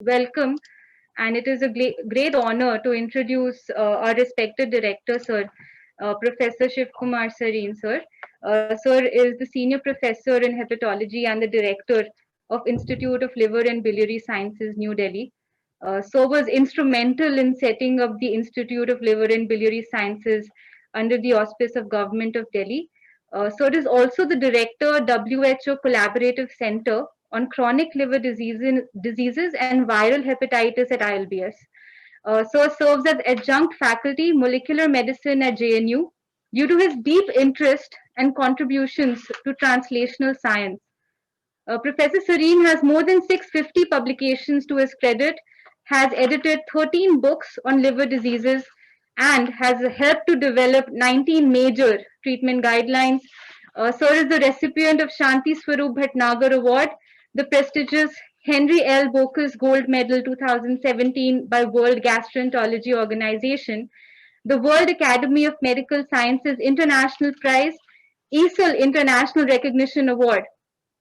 welcome, and it is a great honor to introduce our respected director, sir, Professor Shiv Kumar Sareen, sir. Sir is the senior professor in hepatology and the director of Institute of Liver and Biliary Sciences, New Delhi. Sir was instrumental in setting up the Institute of Liver and Biliary Sciences under the auspice of Government of Delhi. Sir is also the director, WHO Collaborative Center on Chronic Liver Diseases and Viral Hepatitis at ILBS. Sir serves as adjunct faculty molecular medicine at JNU due to his deep interest and contributions to translational science. Professor Sareen has more than 650 publications to his credit, has edited 13 books on liver diseases, and has helped to develop 19 major treatment guidelines. Sir is the recipient of Shanti Swarup Bhatnagar Award, the prestigious Henry L. Bocuse Gold Medal 2017 by World Gastroenterology Organization, the World Academy of Medical Sciences International Prize, ESOL International Recognition Award,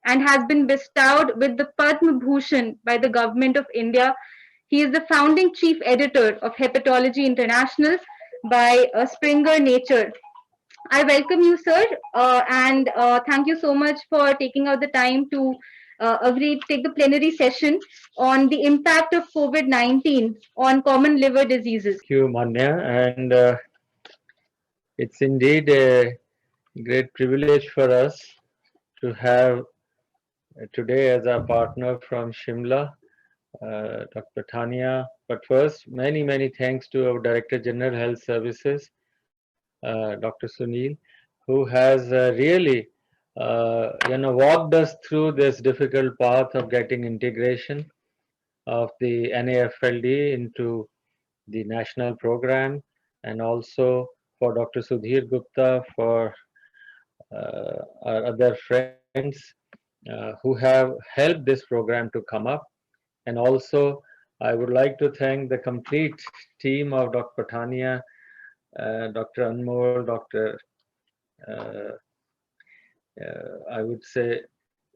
and has been bestowed with the Padma Bhushan by the Government of India. He is the founding chief editor of Hepatology International by Springer Nature. I welcome you, sir, and thank you so much for taking out the time to agree to take the plenary session on the impact of COVID-19 on common liver diseases. Thank you, Manya, and it's indeed a great privilege for us to have today as our partner from Shimla, Dr. Tania. But first, many thanks to our Director General Health Services, Dr. Sunil, who has really walked us through this difficult path of getting integration of the NAFLD into the national program, and also for Dr. Sudhir Gupta, for our other friends who have helped this program to come up. And also, I would like to thank the complete team of Dr. Tania, Dr. Anmol, Dr. Uh, I would say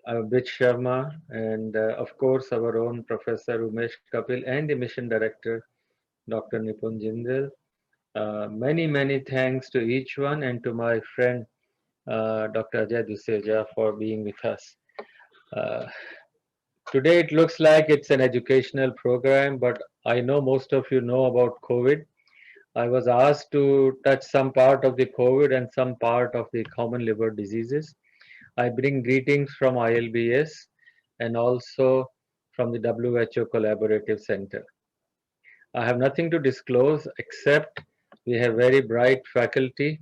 Abhit Sharma, and of course our own Professor Umesh Kapil and the mission director, Dr. Nipun Jindal. Many thanks to each one, and to my friend Dr. Ajay Duseja for being with us. Uh, Today it looks like it's an educational program, but I know most of you know about COVID. I was asked to touch some part of the COVID and some part of the common liver diseases. I bring greetings from ILBS and also from the WHO Collaborative Center. I have nothing to disclose except we have very bright faculty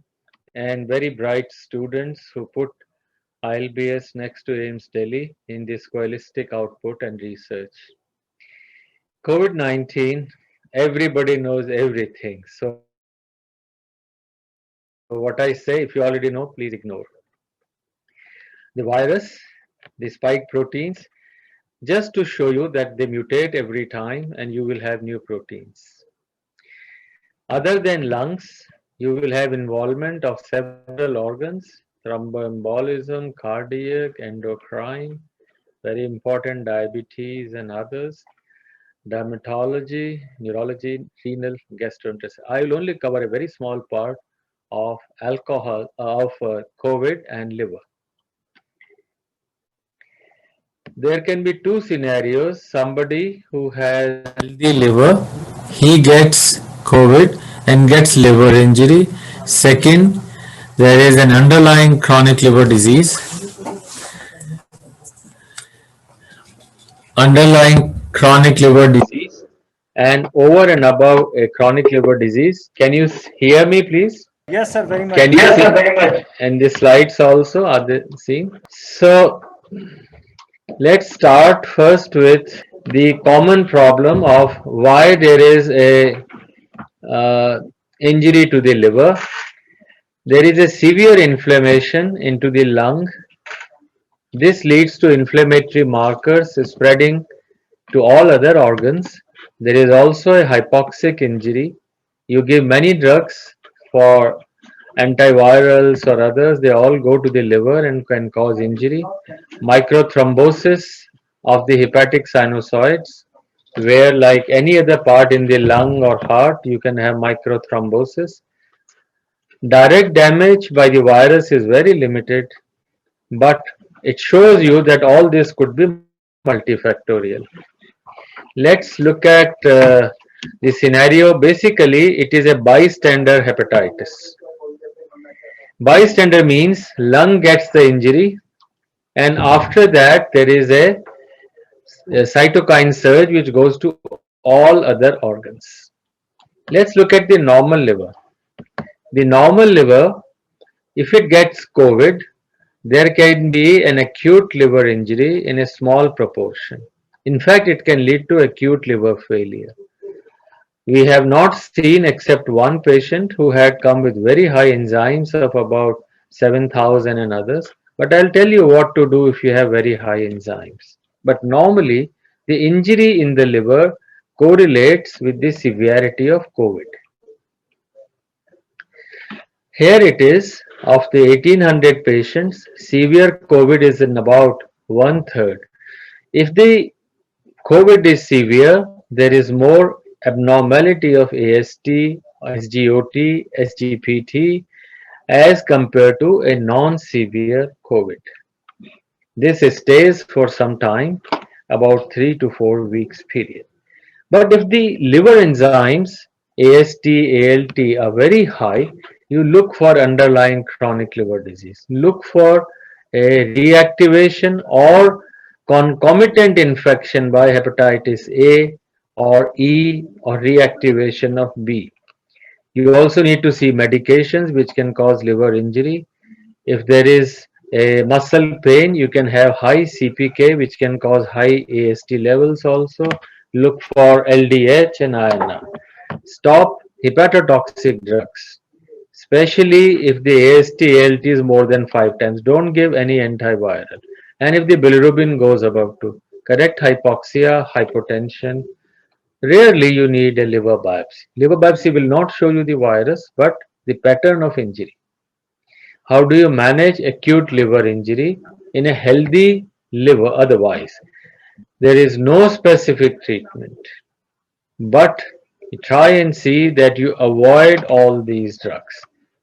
and very bright students who put ILBS next to AIIMS Delhi in this holistic output and research. COVID-19, everybody knows everything. So what I say, if you already know, please ignore. The virus, the spike proteins, just to show you that they mutate every time and you will have new proteins. Other than lungs, you will have involvement of several organs, thromboembolism, cardiac, endocrine, very important diabetes and others, dermatology, neurology, renal, gastrointestinal. I will only cover a very small part of COVID and liver. There can be two scenarios. Somebody who has healthy liver, he gets COVID and gets liver injury. Second, there is an underlying chronic liver disease, and over and above a chronic liver disease. Can you hear me, please? Yes, sir, very much. Can you see? And the slides also are they seen? So let's start first with the common problem of why there is a injury to the liver. There is a severe inflammation into the lung. This leads to inflammatory markers spreading to all other organs. There is also a hypoxic injury. You give many drugs for antivirals or others, they all go to the liver and can cause injury. Microthrombosis of the hepatic sinusoids, where like any other part in the lung or heart, you can have microthrombosis. Direct damage by the virus is very limited, but it shows you that all this could be multifactorial. Let's look at the scenario. Basically, it is a bystander hepatitis. Bystander means lung gets the injury, and after that, there is a cytokine surge which goes to all other organs. Let's look at the normal liver. The normal liver, if it gets COVID, there can be an acute liver injury in a small proportion. In fact, it can lead to acute liver failure. We have not seen except one patient who had come with very high enzymes of about 7,000 and others. But I'll tell you what to do if you have very high enzymes. But normally, the injury in the liver correlates with the severity of COVID. Here it is, of the 1800 patients, severe COVID is in about one third. If the COVID is severe, there is more abnormality of AST, SGOT, SGPT as compared to a non-severe COVID. This stays for some time, about 3 to 4 weeks period. But if the liver enzymes AST, ALT are very high, you look for underlying chronic liver disease. Look for a reactivation or concomitant infection by hepatitis A or E or reactivation of B. You also need to see medications which can cause liver injury. If there is a muscle pain, you can have high CPK which can cause high AST levels also. Look for LDH and INR. Stop hepatotoxic drugs, especially if the AST ALT is more than 5 times. Don't give any antiviral. And if the bilirubin goes above 2, correct hypoxia, hypotension. Rarely you need a liver biopsy. Liver biopsy will not show you the virus, but the pattern of injury. How do you manage acute liver injury in a healthy liver otherwise? There is no specific treatment, but you try and see that you avoid all these drugs.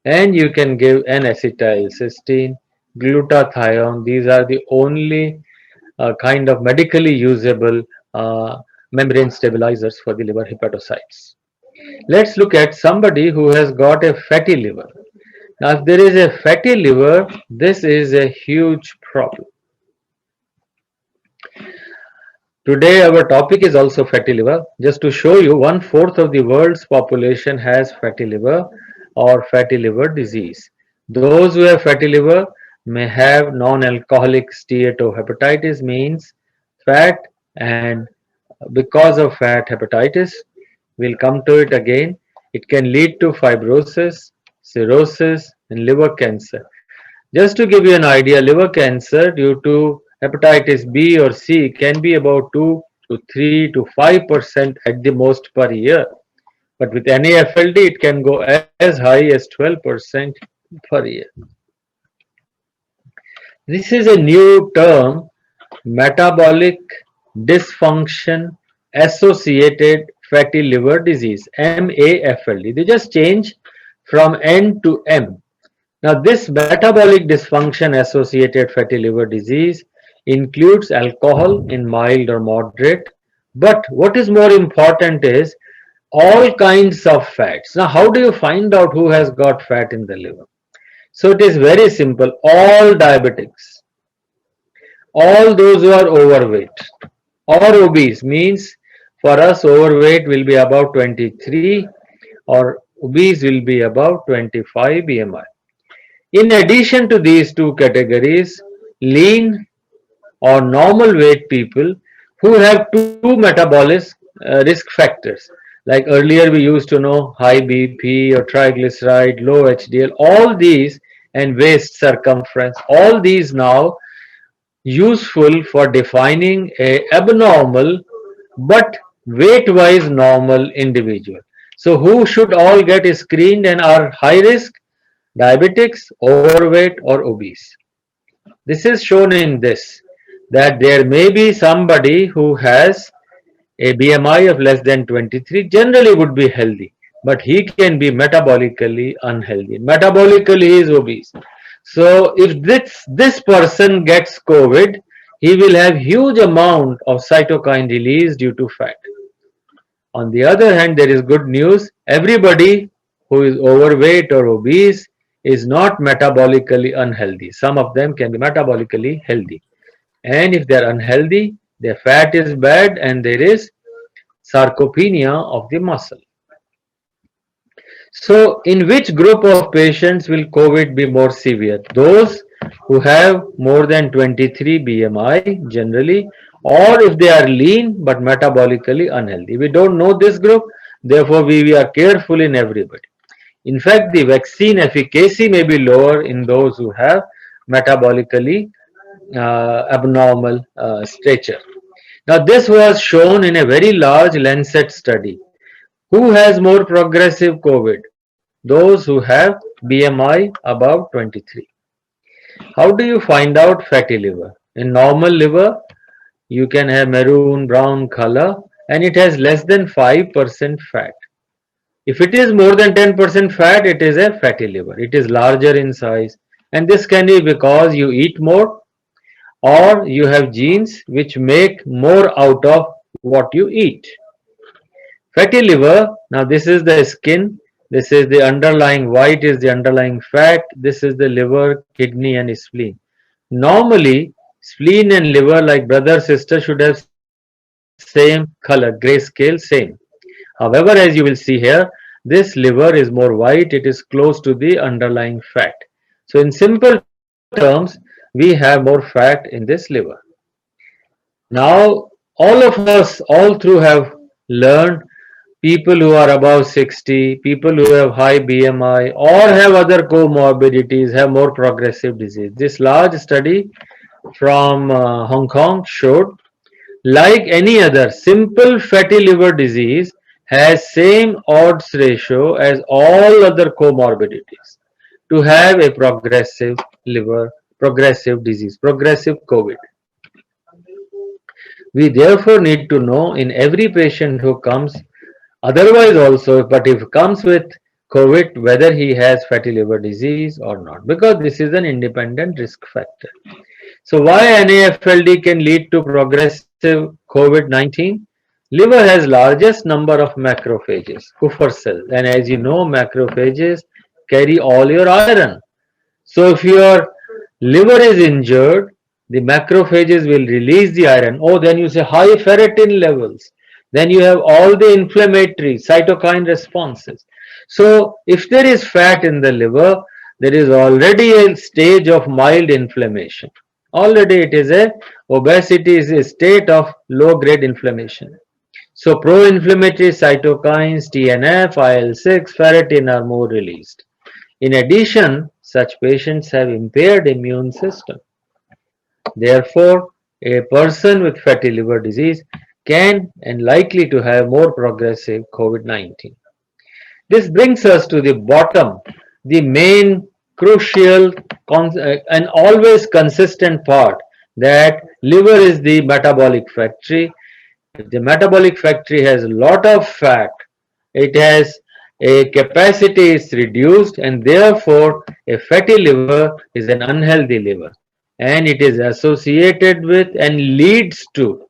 And you can give an acetylcysteine, glutathione. These are the only kind of medically usable membrane stabilizers for the liver hepatocytes. Let's look at somebody who has got a fatty liver. Now, if there is a fatty liver, this is a huge problem. Today, our topic is also fatty liver. Just to show you, 1/4 of the world's population has fatty liver or fatty liver disease. Those who have fatty liver may have non-alcoholic steatohepatitis, means fat, and because of fat hepatitis, we'll come to it again. It can lead to fibrosis, cirrhosis, and liver cancer. Just to give you an idea, liver cancer due to hepatitis B or C can be about 2 to 3 to 5% at the most per year. But with NAFLD, it can go as high as 12% per year. This is a new term, metabolic dysfunction associated fatty liver disease, MAFLD. They just change from N to M. Now, this metabolic dysfunction associated fatty liver disease includes alcohol in mild or moderate, but what is more important is all kinds of fats. Now, how do you find out who has got fat in the liver? So, it is very simple. All diabetics, all those who are overweight or obese, means for us overweight will be about 23 or obese will be about 25 BMI. In addition to these two categories, lean or normal weight people who have two metabolic risk factors. Like earlier we used to know high BP or triglyceride, low HDL, all these, and waist circumference, all these now useful for defining a abnormal but weight wise normal individual. So who should all get screened and are high risk? Diabetics, overweight or obese. This is shown in this, that there may be somebody who has A BMI of less than 23 generally would be healthy, but he can be metabolically unhealthy. Metabolically, he is obese. So if this person gets COVID, he will have huge amount of cytokine release due to fat. On the other hand, there is good news. Everybody who is overweight or obese is not metabolically unhealthy. Some of them can be metabolically healthy. And if they are unhealthy, their fat is bad and there is sarcopenia of the muscle. So, in which group of patients will COVID be more severe? Those who have more than 23 BMI generally, or if they are lean but metabolically unhealthy. We don't know this group, therefore, we are careful in everybody. In fact, the vaccine efficacy may be lower in those who have metabolically abnormal stature. Now, this was shown in a very large Lancet study. Who has more progressive COVID? Those who have BMI above 23. How do you find out fatty liver? In normal liver, you can have maroon brown color and it has less than 5% fat. If it is more than 10% fat, it is a fatty liver. It is larger in size, and this can be because you eat more or you have genes which make more out of what you eat. Fatty liver, now this is the skin, this is the underlying white is the underlying fat, this is the liver, kidney and spleen. Normally, spleen and liver like brother sister should have same color, grayscale same. However, as you will see here, this liver is more white, it is close to the underlying fat. So in simple terms, we have more fat in this liver. Now, all of us all through have learned people who are above 60, people who have high BMI or have other comorbidities have more progressive disease. This large study from Hong Kong showed like any other simple fatty liver disease has same odds ratio as all other comorbidities to have a progressive liver, progressive disease, progressive COVID. We therefore need to know in every patient who comes, otherwise also, but if comes with COVID, whether he has fatty liver disease or not, because this is an independent risk factor. So why NAFLD can lead to progressive COVID-19? Liver has largest number of macrophages, Kupffer cells, and as you know, macrophages carry all your iron. So if your liver is injured, the macrophages will release the iron. Oh, then you say high ferritin levels. Then you have all the inflammatory cytokine responses. So if there is fat in the liver, there is already a stage of mild inflammation. Already it is a obesity is a state of low grade inflammation. So pro-inflammatory cytokines, TNF, IL-6, ferritin are more released. In addition, such patients have impaired immune system. Therefore, a person with fatty liver disease can and likely to have more progressive COVID-19. This brings us to the bottom, the main crucial and always consistent part that liver is the metabolic factory. If the metabolic factory has a lot of fat, it has a capacity is reduced and therefore a fatty liver is an unhealthy liver and it is associated with and leads to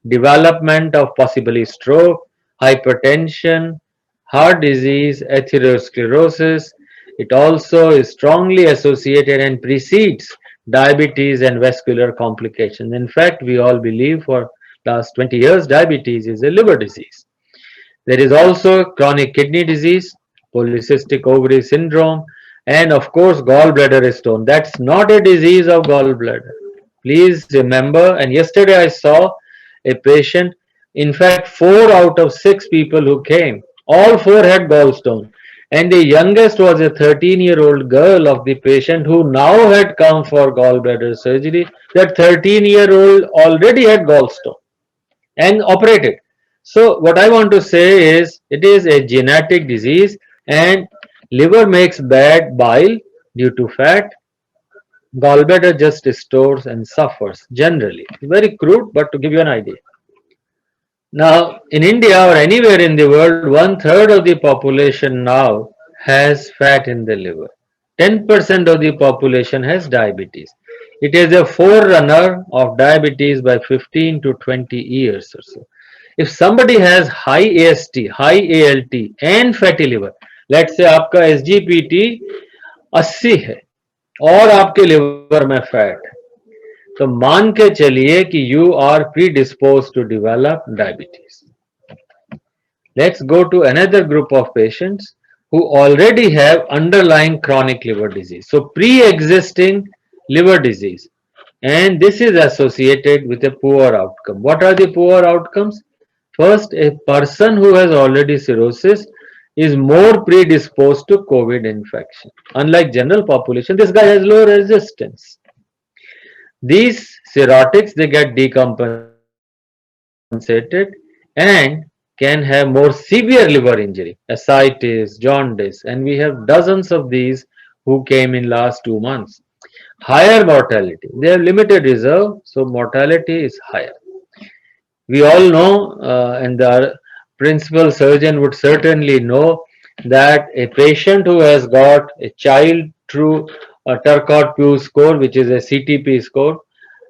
development of possibly stroke, hypertension, heart disease, atherosclerosis. It also is strongly associated and precedes diabetes and vascular complications. In fact, we all believe for last 20 years diabetes is a liver disease. There is also chronic kidney disease, polycystic ovary syndrome, and of course gallbladder stone. That's not a disease of gallbladder. Please remember, and yesterday I saw a patient, in fact 4 out of 6 people who came, all 4 had gallstone. And the youngest was a 13-year-old girl of the patient who now had come for gallbladder surgery. That 13-year-old already had gallstone and operated. So what I want to say is it is a genetic disease and liver makes bad bile due to fat. Gallbladder just stores and suffers generally. Very crude, but to give you an idea. Now, in India or anywhere in the world, one third of the population now has fat in the liver. 10% of the population has diabetes. It is a forerunner of diabetes by 15 to 20 years or so. If somebody has high AST, high ALT and fatty liver, let's say आपका SGPT 80 है और आपके liver में fat है, तो मान के चलिए कि you are predisposed to develop diabetes. Let's go to another group of patients who already have underlying chronic liver disease. So, pre existing liver disease, and this is associated with a poor outcome. What are the poor outcomes? First, a person who has already cirrhosis is more predisposed to COVID infection. Unlike general population, this guy has low resistance. These cirrhotics they get decompensated and can have more severe liver injury, ascites, jaundice, and we have dozens of these who came in last 2 months. Higher mortality. They have limited reserve, so mortality is higher. We all know, and the principal surgeon would certainly know, that a patient who has got a child through a Turcotte-Pugh score, which is a CTP score,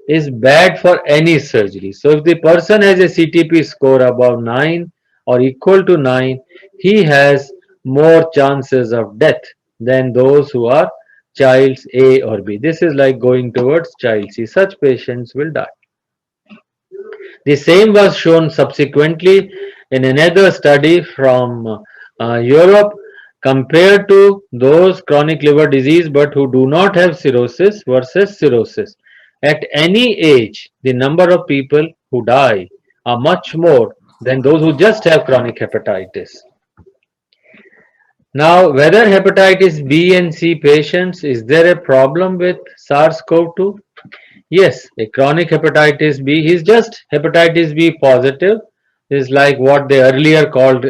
is bad for any surgery. So if the person has a CTP score above 9 or equal to 9, he has more chances of death than those who are child's A or B. This is like going towards child C. Such patients will die. The same was shown subsequently in another study from Europe compared to those chronic liver disease but who do not have cirrhosis versus cirrhosis. At any age, the number of people who die are much more than those who just have chronic hepatitis. Now, whether hepatitis B and C patients, is there a problem with SARS-CoV-2? Yes, a chronic hepatitis B, he's just hepatitis B positive, is like what they earlier called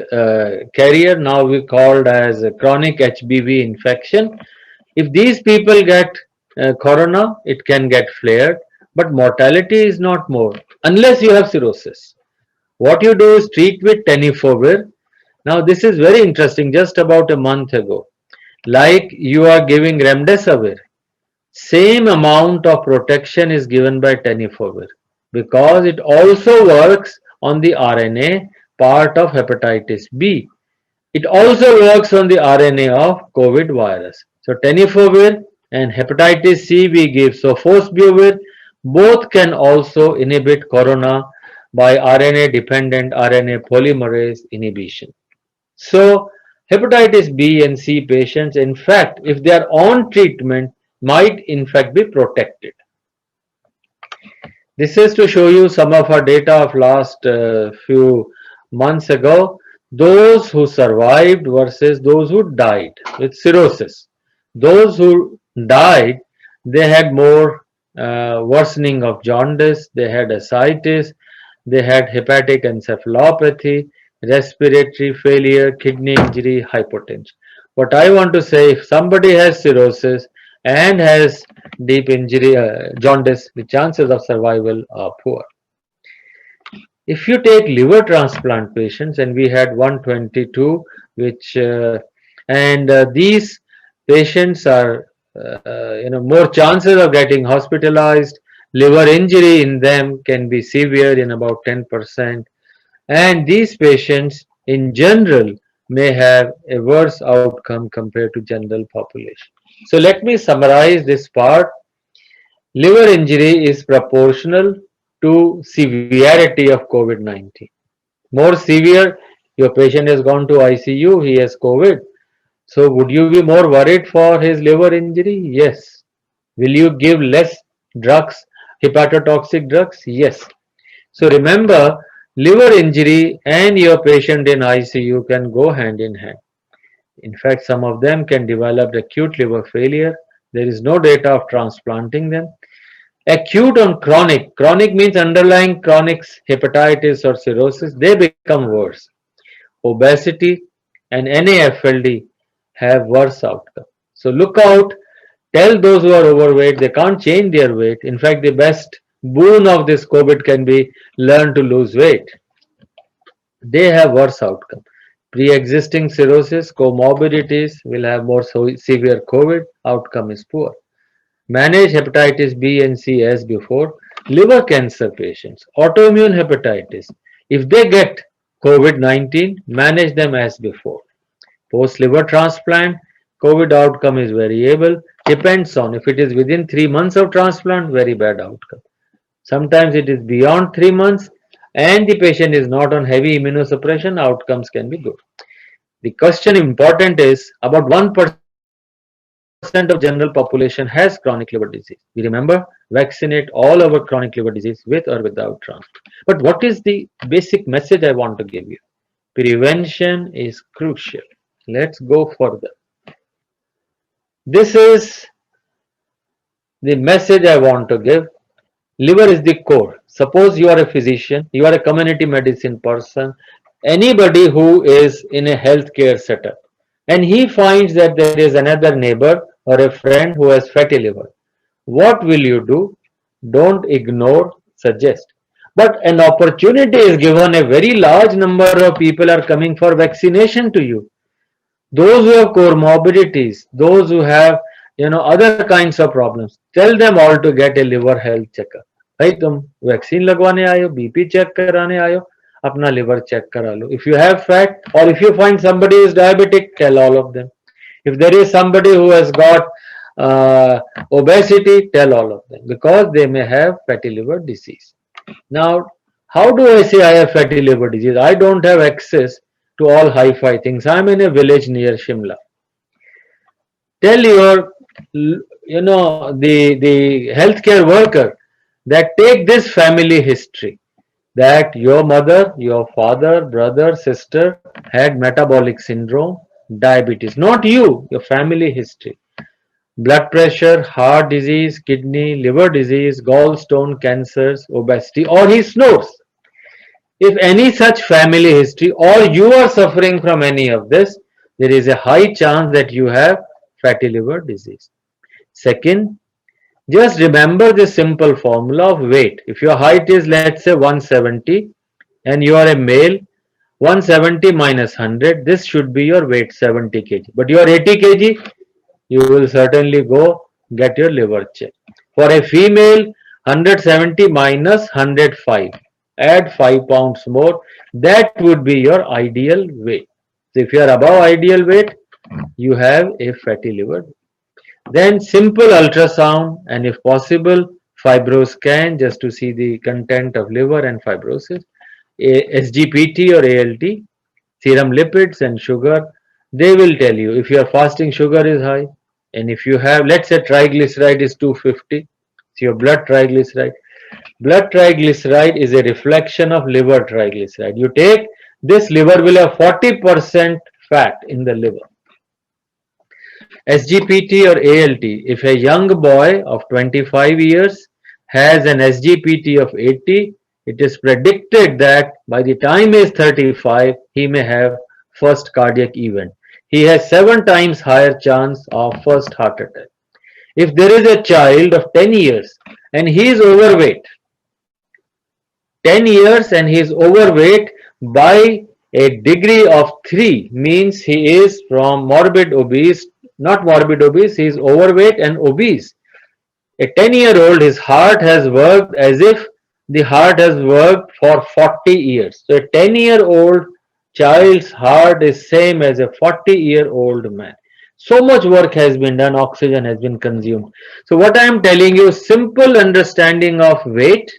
carrier, now we called as a chronic HBV infection. If these people get corona, it can get flared, but mortality is not more unless you have cirrhosis. What you do is treat with tenofovir. Now, this is very interesting. Just about a month ago, like you are giving remdesivir, same amount of protection is given by tenofovir because it also works on the RNA part of hepatitis B. It also works on the RNA of COVID virus. So tenofovir and hepatitis C we give sofosbuvir. Both can also inhibit corona by RNA dependent RNA polymerase inhibition. So hepatitis B and C patients, in fact, if they are on treatment, might in fact be protected. This is to show you some of our data of last few months ago. Those who survived versus those who died with cirrhosis. Those who died, they had more worsening of jaundice, they had ascites, they had hepatic encephalopathy, respiratory failure, kidney injury, hypotension. What I want to say, if somebody has cirrhosis and has deep injury, jaundice, the chances of survival are poor. If you take liver transplant patients, and we had 122, which and these patients are, more chances of getting hospitalized. Liver injury in them can be severe in about 10%, and these patients in general may have a worse outcome compared to general population. So let me summarize this part. Liver injury is proportional to severity of COVID-19. More severe, your patient has gone to ICU, he has COVID. So would you be more worried for his liver injury? Yes. Will you give less drugs, hepatotoxic drugs? Yes. So remember, liver injury and your patient in ICU can go hand in hand. In fact, some of them can develop acute liver failure. There is no data of transplanting them. Acute on chronic. Chronic means underlying chronic hepatitis or cirrhosis. They become worse. Obesity and NAFLD have worse outcome. So look out. Tell those who are overweight they can't change their weight. In fact, the best boon of this COVID can be learn to lose weight. they have worse outcome. Pre-existing cirrhosis, comorbidities will have more severe COVID, outcome is poor. Manage hepatitis B and C as before. Liver cancer patients, autoimmune hepatitis, if they get COVID-19, manage them as before. Post liver transplant, COVID outcome is variable, depends on if it is within 3 months of transplant, very bad outcome. Sometimes it is beyond 3 months and the patient is not on heavy immunosuppression, outcomes can be good. The question important is about 1% of general population has chronic liver disease. We remember vaccinate all our chronic liver disease with or without transplant. But what is the basic message I want to give you? Prevention is crucial. Let's go further. This is the message I want to give. Liver is the core. Suppose you are a physician, you are a community medicine person, anybody who is in a healthcare setup, and he finds that there is another neighbor or a friend who has fatty liver. What will you do? Don't ignore, suggest. But an opportunity is given, a very large number of people are coming for vaccination to you. Those who have comorbidities, those who have other kinds of problems, tell them all to get a liver health checkup. भाई तुम vaccine लगवाने आए हो, BP check कराने आए हो, अपना liver check करा लो. If you have fat or if you find somebody is diabetic, tell all of them. If there is somebody who has got obesity, tell all of them because they may have fatty liver disease. Now, how do I say I have fatty liver disease? I don't have access to all hi-fi things. I'm in a village near Shimla. Tell your, the healthcare worker that take this family history that your mother, your father, brother, sister had metabolic syndrome, diabetes. Not you, your family history. Blood pressure, heart disease, kidney, liver disease, gallstone cancers, obesity, or he snores. If any such family history or you are suffering from any of this, there is a high chance that you have fatty liver disease. Second, just remember this simple formula of weight. If your height is, let's say, 170 and you are a male, 170 minus 100, this should be your weight, 70 kg. But you are 80 kg, you will certainly go get your liver check. For a female, 170 minus 105, add 5 pounds more, that would be your ideal weight. So if you are above ideal weight, you have a fatty liver. Then simple ultrasound and if possible fibroscan just to see the content of liver and fibrosis, SGPT or ALT, serum lipids and sugar. They will tell you if your fasting sugar is high and if you have, let's say, triglyceride is 250, so your blood triglyceride. Blood triglyceride is a reflection of liver triglyceride. You take this, liver will have 40% fat in the liver. SGPT or ALT, if a young boy of 25 years has an SGPT of 80, it is predicted that by the time he is 35, he may have first cardiac event. He has 7 times higher chance of first heart attack. If there is a child of 10 years and he is overweight, 10 years and he is overweight by a degree of 3 means he is from morbid obese, not morbid obese, he is overweight and obese. A 10-year-old, his heart has worked as if the heart has worked for 40 years. So a 10-year-old child's heart is same as a 40-year-old man. So much work has been done, oxygen has been consumed. So what I am telling you, simple understanding of weight,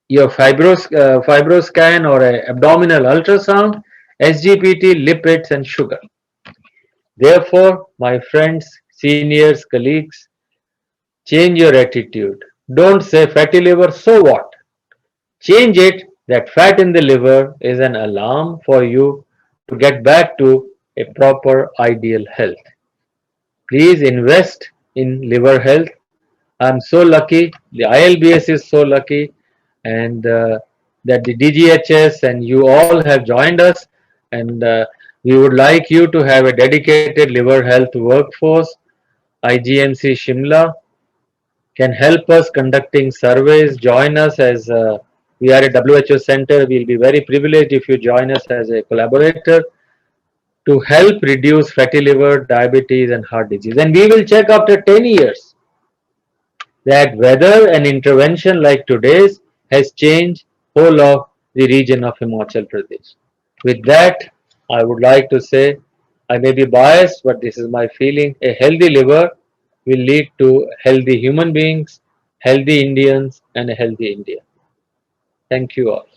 your fibroscan or a abdominal ultrasound, SGPT, lipids and sugar. Therefore, my friends, seniors, colleagues, change your attitude. Don't say fatty liver, so what? Change it that fat in the liver is an alarm for you to get back to a proper ideal health. Please invest in liver health. I'm so lucky, the ILBS is so lucky, and that the DGHS and you all have joined us, and we would like you to have a dedicated liver health workforce. IGMC Shimla can help us conducting surveys. Join us as We are a WHO center. We'll be very privileged if you join us as a collaborator to help reduce fatty liver, diabetes, and heart disease. And we will check after 10 years that whether an intervention like today's has changed whole of the region of Himachal Pradesh. With that, I would like to say, I may be biased, but this is my feeling. A healthy liver will lead to healthy human beings, healthy Indians, and a healthy India. Thank you all.